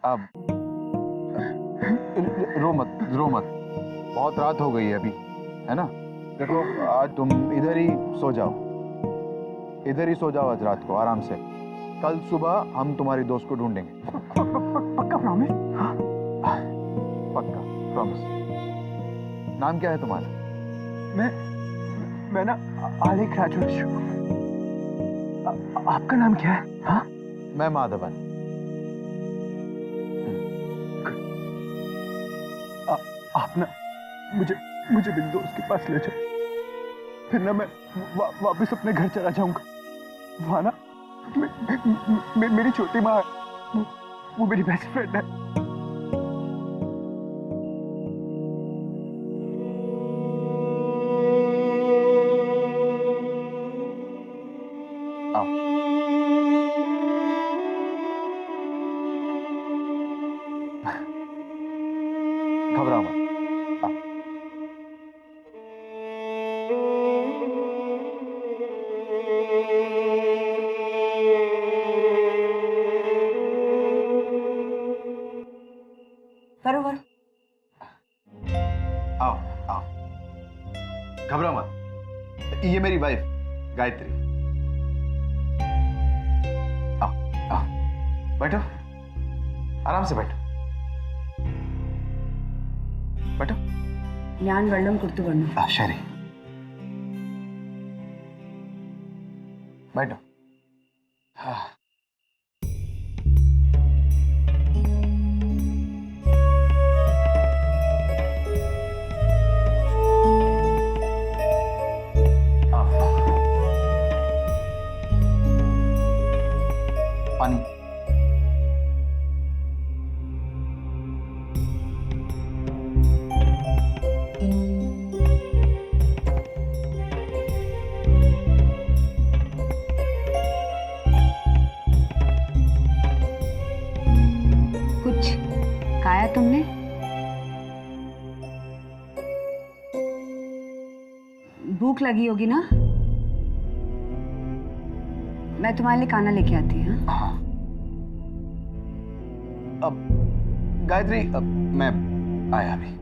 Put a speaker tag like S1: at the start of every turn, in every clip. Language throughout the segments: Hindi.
S1: अब रो मत, बहुत रात हो गई है अभी, है ना। देखो आज तुम इधर ही सो जाओ, इधर ही सो जाओ आज रात को आराम से। कल सुबह हम तुम्हारी दोस्त को ढूंढेंगे।
S2: पक्का प्रॉमिस?
S1: पक्का प्रॉमिस। नाम क्या है तुम्हारा?
S2: मैं ना आलेख राजवंश। आपका नाम क्या है? हाँ,
S1: मैं माधवन।
S2: आप ना मुझे बिंदु उसके पास ले जाओ, फिर ना मैं वापस अपने घर चला जाऊंगा। वहां ना मेरी छोटी माँ है, वो मेरी बेस्ट फ्रेंड है।
S1: आओ। घबराओ मत। आओ।
S3: बरोबर।
S1: आओ आओ, घबराओ मत। ये मेरी वाइफ गायत्री। आओ आओ, बैठो, आराम से बैठो, बैठो।
S3: ഞാൻ വെള്ളം കൊടുത്തു വന്നു.
S1: शरी, बैठो। हाँ। पानी।
S3: कुछ खाया तुमने? भूख लगी होगी ना? मैं तुम्हारे लिए खाना लेके आती हूँ।
S1: हाँ। अब गायत्री, अब मैं आया अभी।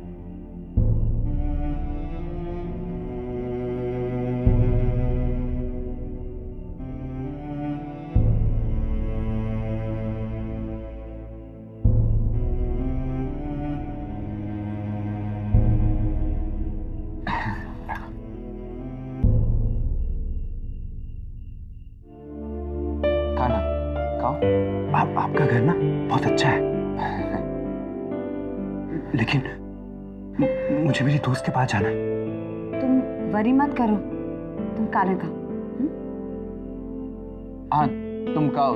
S1: खाना खाओ।
S2: आपका घर ना बहुत अच्छा है, लेकिन मुझे मेरी दोस्त के पास जाना है।
S3: तुम वरी मत करो, तुम खाना खाओ।
S1: हाँ तुम खाओ,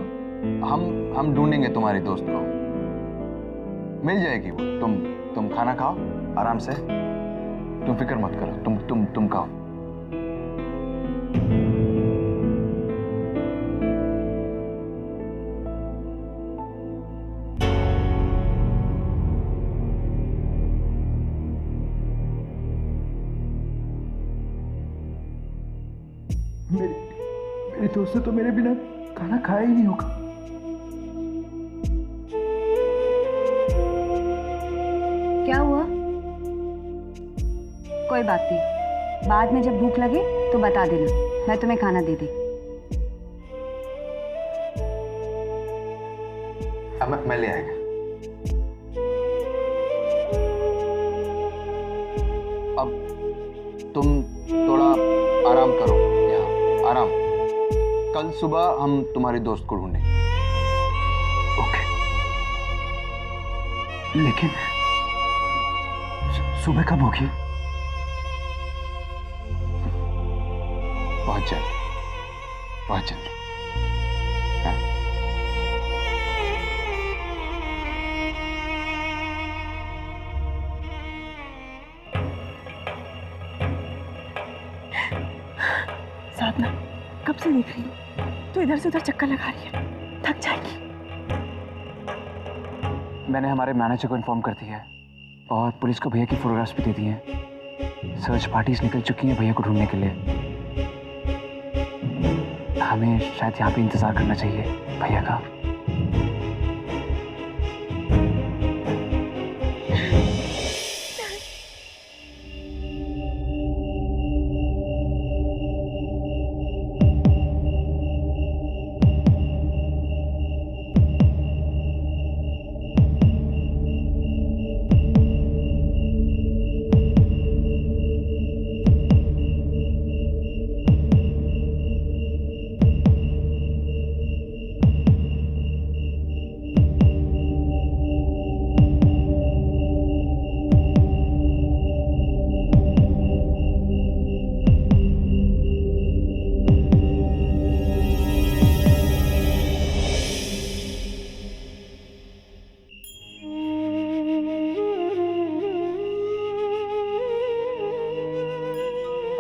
S1: हम ढूंढेंगे तुम्हारी दोस्त को, मिल जाएगी वो। तुम खाना खाओ आराम से, तुम फिक्र मत करो, तुम खाओ।
S2: मेरी दोस्त से तो मेरे बिना खाना खाया ही नहीं होगा।
S3: क्या हुआ? कोई बात नहीं, बाद में जब भूख लगे तो बता देना, मैं तुम्हें खाना दे दी।
S1: अब मैं ले आएगा। अब तुम थोड़ा आराम करो यहाँ, आराम। कल सुबह हम तुम्हारी दोस्त को ढूंढेंगे।
S2: ओके, लेकिन सुबह कब होगी?
S1: बहुत जल्द, बहुत जल्द। हाँ?
S4: साधना कब से देख रही हूँ, तो इधर से उधर चक्कर लगा रही है, थक जाएगी।
S2: मैंने हमारे मैनेजर को इन्फॉर्म कर दिया है और पुलिस को भैया की फोटोग्राफ्स भी दे दी हैं। सर्च पार्टीज निकल चुकी हैं भैया को ढूंढने के लिए। हमें शायद यहाँ पे इंतजार करना चाहिए भैया का।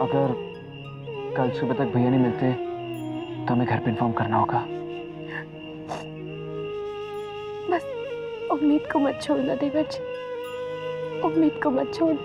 S2: अगर कल सुबह तक भैया नहीं मिलते तो हमें घर पे इन्फॉर्म करना होगा।
S4: बस उम्मीद को मत छोड़ना देवर जी, उम्मीद को मत छोड़।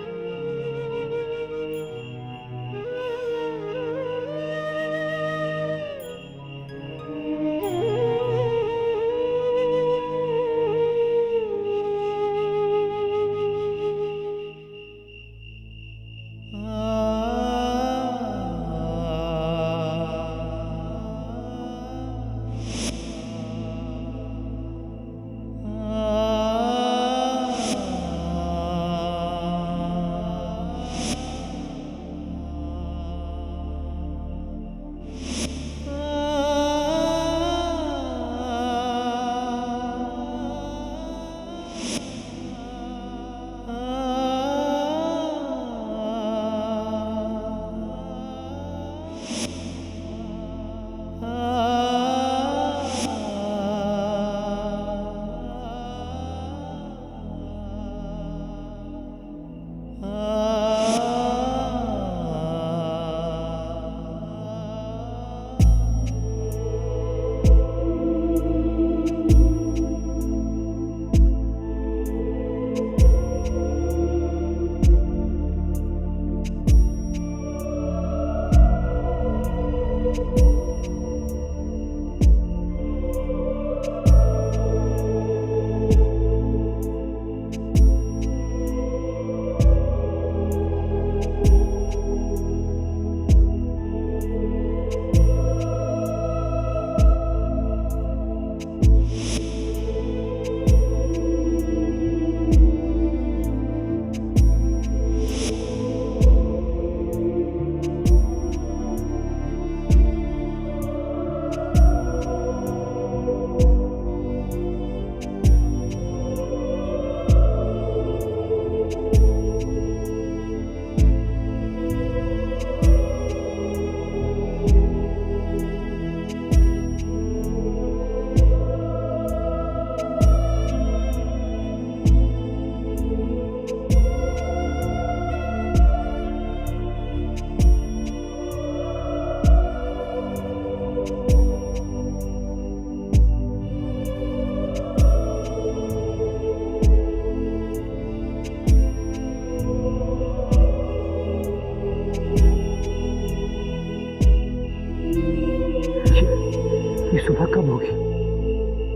S2: ये सुबह कब होगी?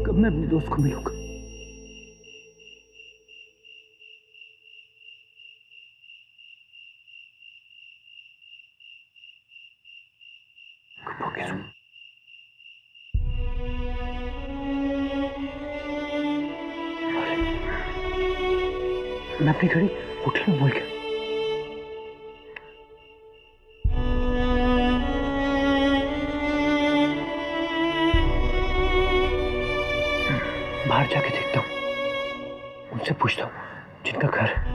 S2: कब मैं अपने दोस्त को मिलूंगा? कब होगी सुबह? मैं अपनी घड़ी होटल में भूल गया। बाहर जाके देखता हूँ, उनसे पूछता हूँ जिनका घर है।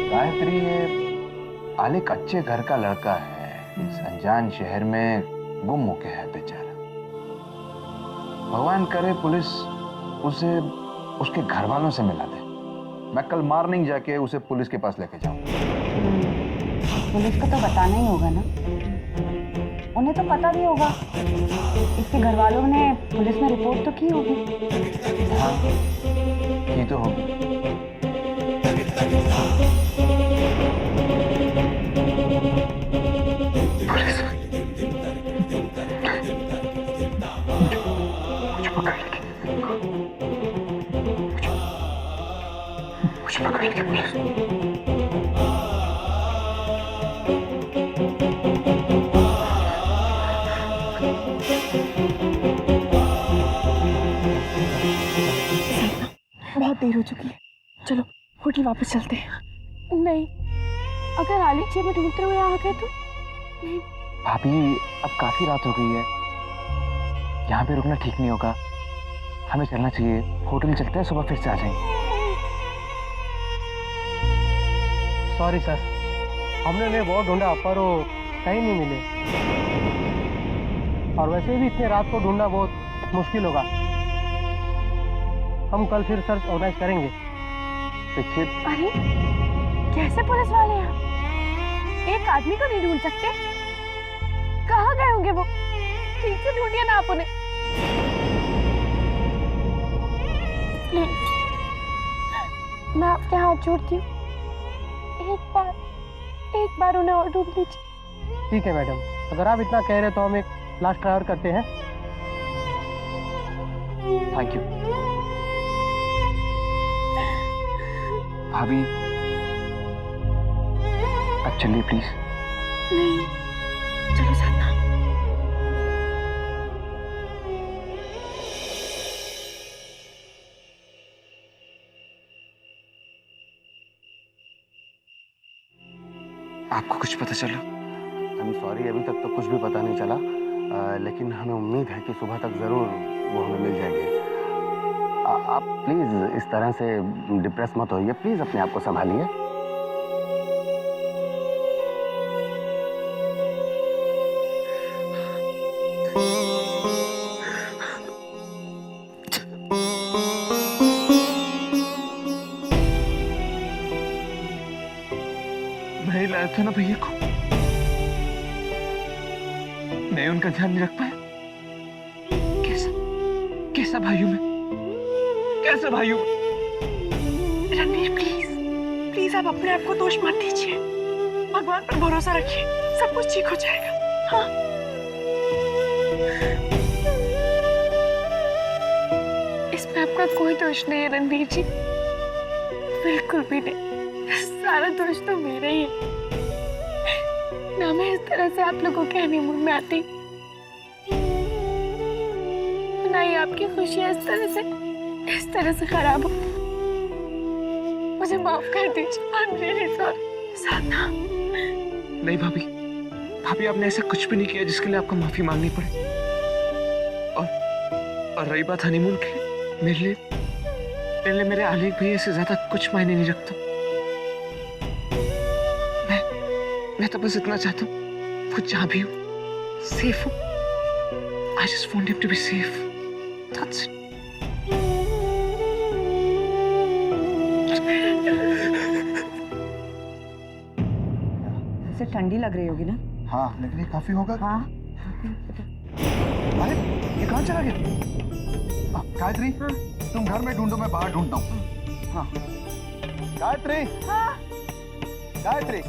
S1: गायत्री, ये आलिक अच्छे घर का लड़का है, इस अनजान शहर में गुम होके है बेचारा। भगवान करे पुलिस उसे उसके घर वालों से मिला दे। मैं कल मॉर्निंग जाके उसे पुलिस के पास लेके जाऊं।
S3: पुलिस को तो बताना ही होगा ना, उन्हें तो पता भी होगा। इसके घर वालों ने पुलिस में रिपोर्ट तो की होगी।
S1: हाँ, की तो होगी।
S2: मुझे पकड़ लेगी पुलिस।
S4: हो चुकी है, चलो होटल वापस चलते हैं। नहीं, अगर आलिक जी में ढूंढते हुए आ गए तो? नहीं
S5: भाभी, अब काफी रात हो गई है, यहाँ पे रुकना ठीक नहीं होगा, हमें चलना चाहिए। होटल चलते हैं, सुबह फिर से आ जाएंगे।
S6: सॉरी सर, हमने ने बहुत ढूंढा पर वो कहीं नहीं मिले, और वैसे भी इतने रात को ढूंढना बहुत मुश्किल होगा। हम कल फिर सर्च ऑर्गेनाइज करेंगे।
S5: देखिए,
S4: अरे कैसे पुलिस वाले यहाँ? एक आदमी को नहीं ढूंढ सकते? कहाँ गए होंगे वो? ठीक से ढूंढिए ना आप उन्हें प्लीज, मैं आपके हाथ जोड़ती हूँ, एक बार उन्हें और ढूंढ लीजिए।
S6: ठीक है मैडम, अगर आप इतना कह रहे तो हम एक लास्ट ट्राई और करते हैं।
S5: Thank you. भाभी, अब चलिए प्लीज।
S4: नहीं, चलो साधना।
S5: आपको कुछ पता चला?
S7: आई एम सॉरी, अभी तक तो कुछ भी पता नहीं चला, लेकिन हमें उम्मीद है कि सुबह तक ज़रूर वो हमें मिल जाएंगे। आप प्लीज़ इस तरह से डिप्रेस मत होइए, प्लीज़ अपने आप को संभालिए।
S2: मैं ही लाया था ना भैया को, मैं उनका ध्यान नहीं रख पाया। कैसा कैसा भाइयों में, कैसा भाइयों में?
S4: रणवीर प्लीज, प्लीज आप अपने आप को दोष मत दीजिए, भगवान पर भरोसा रखिए, सब कुछ ठीक हो जाएगा। हाँ, इसमें आपका कोई दोष नहीं है रणवीर जी, बिल्कुल भी नहीं। सारा दोष तो मेरा ही है, ना मैं इस तरह से आप लोगों के हनीमून में आती, ना ही आपकी खुशियां इस तरह से खराब हो। मुझे माफ कर दीजिए, आई एम रियली सॉरी। साधना,
S2: नहीं भाभी, भाभी आपने ऐसा कुछ भी नहीं किया जिसके लिए आपको माफी मांगनी पड़े। और रही बात हनीमून की, मेरे लिए मेरे आलिक भैया से ज्यादा कुछ मायने नहीं रखता। मैं तो बस इतना चाहता हूँ वो जहाँ भी हो सेफ हो। I just want him to be safe. That's it.
S3: ऐसे ठंडी लग रही होगी ना?
S1: हाँ, लेकिन ये काफी होगा।
S3: हाँ।
S1: अरे ये कहाँ चला गया? गायत्री, तुम घर में ढूंढो, मैं बाहर ढूंढता हूँ। हाँ। गायत्री, गायत्री,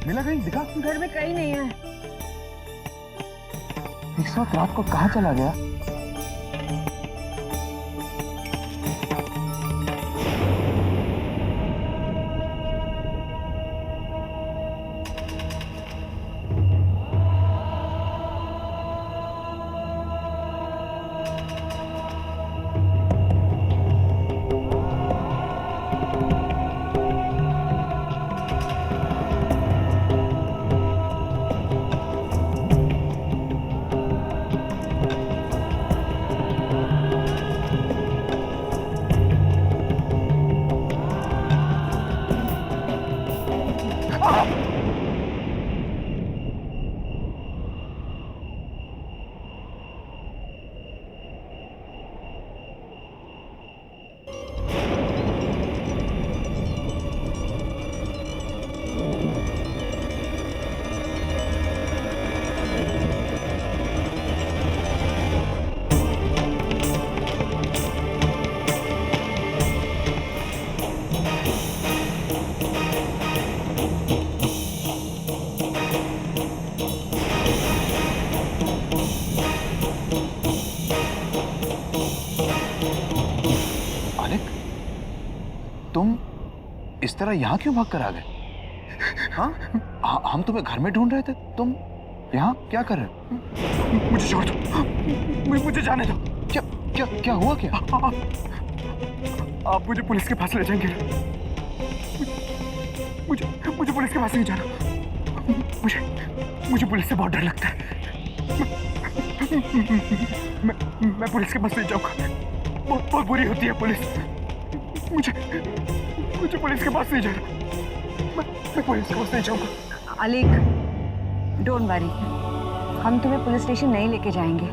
S1: मिला कहीं? दिखा?
S3: घर में कहीं नहीं है।
S5: इस वक्त रात को कहाँ चला गया?
S1: तुम इस तरह यहाँ क्यों भाग कर आ गए? हाँ, हम तुम्हें घर में ढूंढ रहे थे, तुम यहाँ क्या कर रहे हो?
S2: मुझे छोड़ दो, मुझे जाने दो।
S1: क्या क्या क्या हुआ क्या?
S2: आप मुझे पुलिस के पास ले जाएंगे। मुझे मुझे पुलिस के पास नहीं जाना। मुझे पुलिस से बहुत डर लगता है। मैं पुलिस के पास नहीं जाऊंगा। बहुत बुरी होती है पुलिस। मुझे पुलिस के पास नहीं जाना। मैं पुलिस के पास नहीं जाऊंगा।
S3: अलीक, डोंट वरी, हम तुम्हें पुलिस स्टेशन नहीं लेके जाएंगे।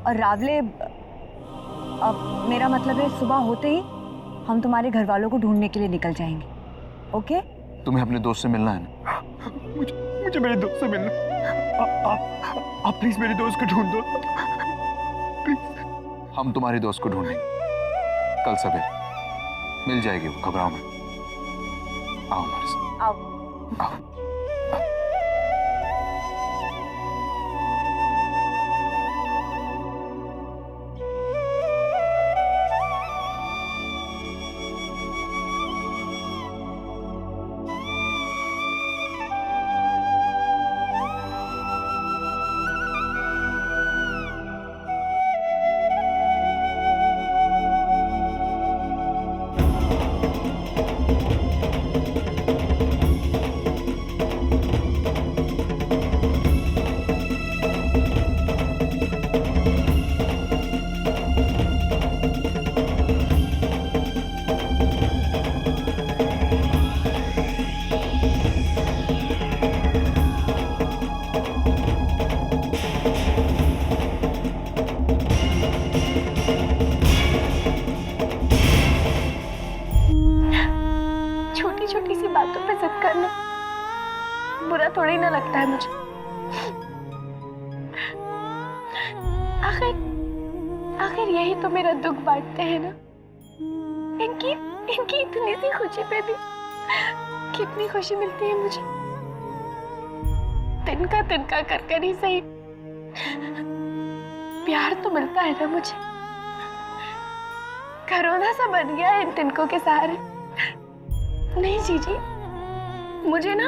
S3: और रावले, अब मेरा मतलब है सुबह होते ही हम तुम्हारे घर वालों को ढूंढने के लिए निकल जाएंगे। ओके?
S1: तुम्हें अपने दोस्त से मिलना है ना?
S2: मुझे मेरे दोस्त से मिलना। आप प्लीज मेरे दोस्त को ढूंढ दो प्लीज।
S1: हम तुम्हारे दोस्त को ढूंढेंगे कल सवेरे। मिल जाएगी वो, घबराओ मत। आओ हमारे साथ।
S3: आओ।
S1: आओ।
S4: छोटी छोटी सी बातों पे जिद करना बुरा थोड़ी ना लगता है मुझे। आखिर यही तो मेरा दुख बांटते हैं ना। इनकी इतनी सी खुशी पे भी कितनी खुशी मिलती है मुझे। तिनका तिनका कर ही सही प्यार तो मिलता है ना मुझे। घरौंदा सा बन गया है इन तिनकों के सहारे। नहीं जीजी, मुझे ना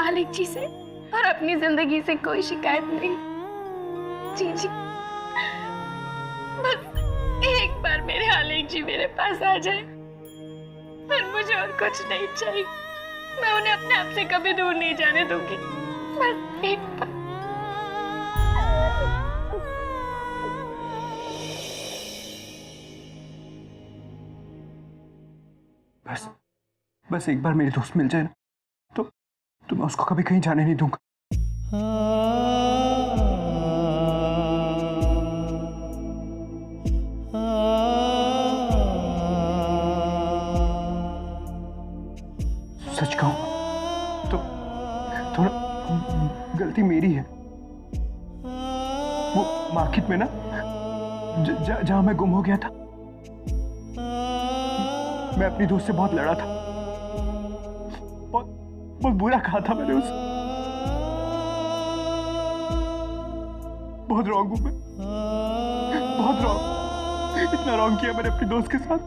S4: आलिक जी से और अपनी जिंदगी से कोई शिकायत नहीं। जीजी, बस एक बार मेरे आलिक जी मेरे पास आ जाए, फिर मुझे और कुछ नहीं चाहिए। मैं उन्हें अपने आप से कभी दूर नहीं जाने दूंगी। बस एक बार।
S2: बस एक बार मेरे दोस्त मिल जाए ना, तो मैं उसको कभी कहीं जाने नहीं दूंगा। सच कहूं तो थोड़ा गलती मेरी है। वो मार्केट में ना जहां मैं गुम हो गया था, मैं अपनी दोस्त से बहुत लड़ा था। बहुत बुरा कहा था मैंने उसे। बहुत रॉन्ग हूं मैं, बहुत रॉन्ग। इतना रॉन्ग किया मैंने अपनी दोस्त के साथ।